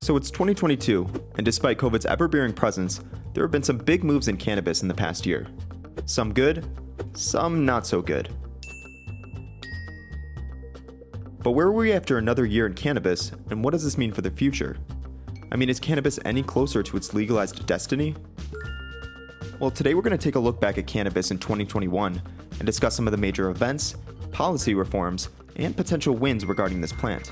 So it's 2022, and despite COVID's ever-bearing presence, there have been some big moves in cannabis in the past year. Some good, some not so good. But where are we after another year in cannabis, and what does this mean for the future? I mean, is cannabis any closer to its legalized destiny? Well, today we're going to take a look back at cannabis in 2021 and discuss some of the major events, policy reforms, and potential wins regarding this plant.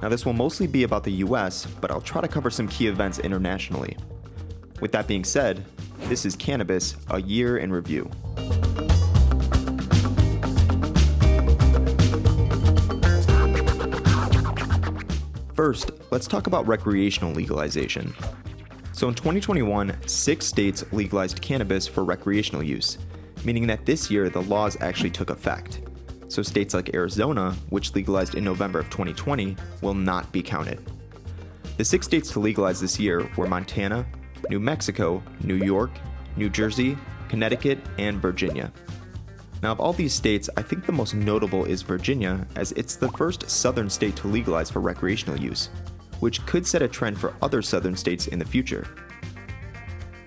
Now, this will mostly be about the US, but I'll try to cover some key events internationally. With that being said, this is Cannabis, a year in review. First, let's talk about recreational legalization. So in 2021, 6 states legalized cannabis for recreational use, meaning that this year the laws actually took effect. So states like Arizona, which legalized in November of 2020, will not be counted. The 6 states to legalize this year were Montana, New Mexico, New York, New Jersey, Connecticut, and Virginia. Now, of all these states, I think the most notable is Virginia, as it's the first southern state to legalize for recreational use, which could set a trend for other southern states in the future.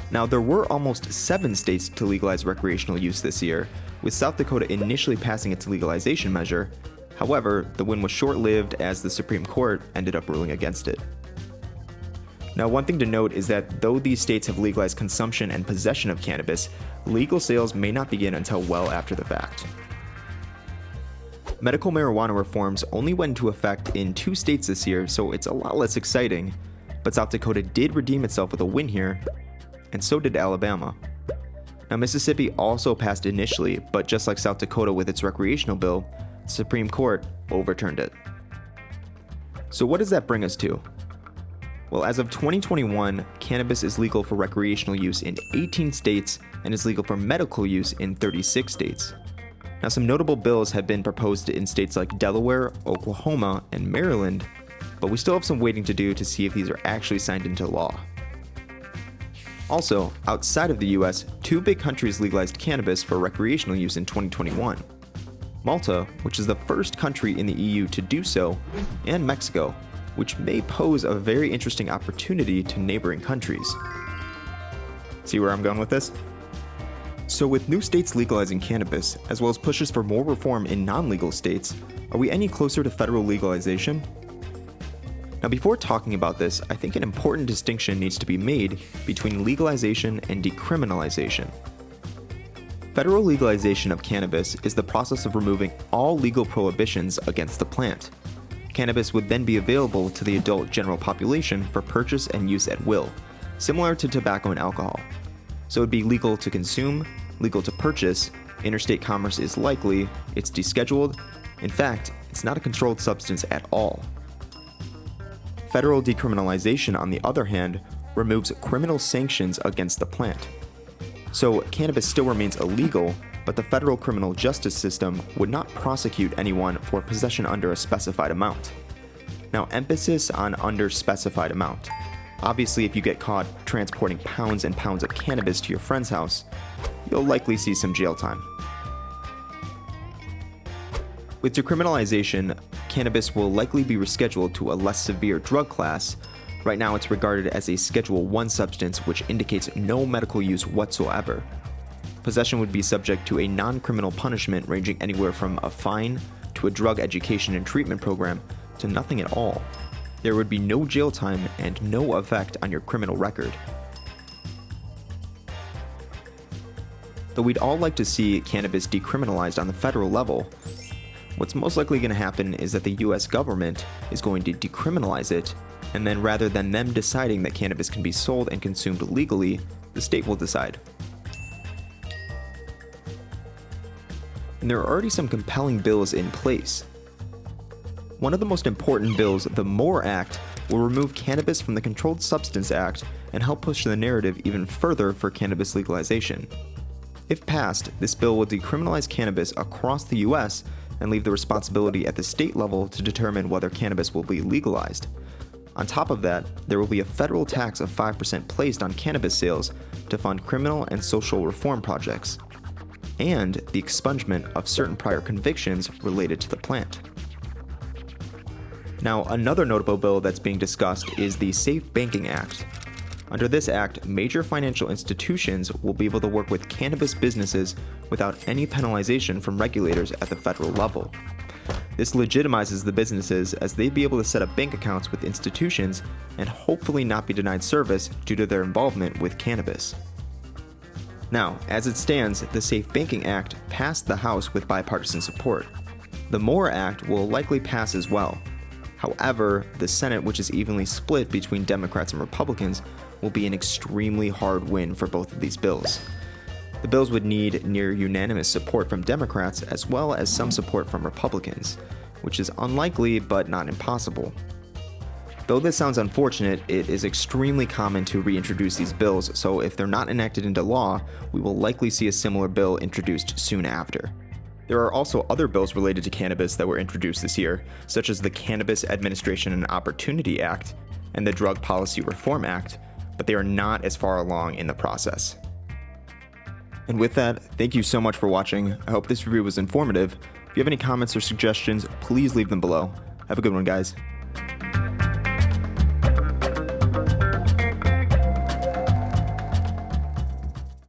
Now, there were almost 7 states to legalize recreational use this year, with South Dakota initially passing its legalization measure. However, the win was short-lived as the Supreme Court ended up ruling against it. Now, one thing to note is that though these states have legalized consumption and possession of cannabis, legal sales may not begin until well after the fact. Medical marijuana reforms only went into effect in 2 states this year, so it's a lot less exciting, but South Dakota did redeem itself with a win here, and so did Alabama. Now, Mississippi also passed initially, but just like South Dakota with its recreational bill, the Supreme Court overturned it. So what does that bring us to? Well, as of 2021, cannabis is legal for recreational use in 18 states and is legal for medical use in 36 states. Now, some notable bills have been proposed in states like Delaware, Oklahoma, and Maryland, but we still have some waiting to do to see if these are actually signed into law. Also, outside of the US, 2 big countries legalized cannabis for recreational use in 2021. Malta, which is the first country in the EU to do so, and Mexico, which may pose a very interesting opportunity to neighboring countries. See where I'm going with this? So with new states legalizing cannabis, as well as pushes for more reform in non-legal states, are we any closer to federal legalization? Now, before talking about this, I think an important distinction needs to be made between legalization and decriminalization. Federal legalization of cannabis is the process of removing all legal prohibitions against the plant. Cannabis would then be available to the adult general population for purchase and use at will, similar to tobacco and alcohol. So it would be legal to consume, legal to purchase, interstate commerce is likely, it's descheduled. In fact, it's not a controlled substance at all. Federal decriminalization, on the other hand, removes criminal sanctions against the plant. So cannabis still remains illegal, but the federal criminal justice system would not prosecute anyone for possession under a specified amount. Now, emphasis on under specified amount. Obviously, if you get caught transporting pounds and pounds of cannabis to your friend's house, you'll likely see some jail time. With decriminalization, cannabis will likely be rescheduled to a less severe drug class. Right now, it's regarded as a Schedule 1 substance, which indicates no medical use whatsoever. Possession would be subject to a non-criminal punishment ranging anywhere from a fine to a drug education and treatment program to nothing at all. There would be no jail time and no effect on your criminal record. Though we'd all like to see cannabis decriminalized on the federal level, what's most likely going to happen is that the US government is going to decriminalize it, and then rather than them deciding that cannabis can be sold and consumed legally, the state will decide. And there are already some compelling bills in place. One of the most important bills, the MORE Act, will remove cannabis from the Controlled Substance Act and help push the narrative even further for cannabis legalization. If passed, this bill will decriminalize cannabis across the US and leave the responsibility at the state level to determine whether cannabis will be legalized. On top of that, there will be a federal tax of 5% placed on cannabis sales to fund criminal and social reform projects, and the expungement of certain prior convictions related to the plant. Now, another notable bill that's being discussed is the Safe Banking Act. Under this act, major financial institutions will be able to work with cannabis businesses without any penalization from regulators at the federal level. This legitimizes the businesses as they'd be able to set up bank accounts with institutions and hopefully not be denied service due to their involvement with cannabis. Now, as it stands, the Safe Banking Act passed the House with bipartisan support. The MORE Act will likely pass as well. However, the Senate, which is evenly split between Democrats and Republicans, will be an extremely hard win for both of these bills. The bills would need near unanimous support from Democrats as well as some support from Republicans, which is unlikely but not impossible. Though this sounds unfortunate, it is extremely common to reintroduce these bills, so if they're not enacted into law, we will likely see a similar bill introduced soon after. There are also other bills related to cannabis that were introduced this year, such as the Cannabis Administration and Opportunity Act and the Drug Policy Reform Act, but they are not as far along in the process. And with that, thank you so much for watching. I hope this review was informative. If you have any comments or suggestions, please leave them below. Have a good one, guys.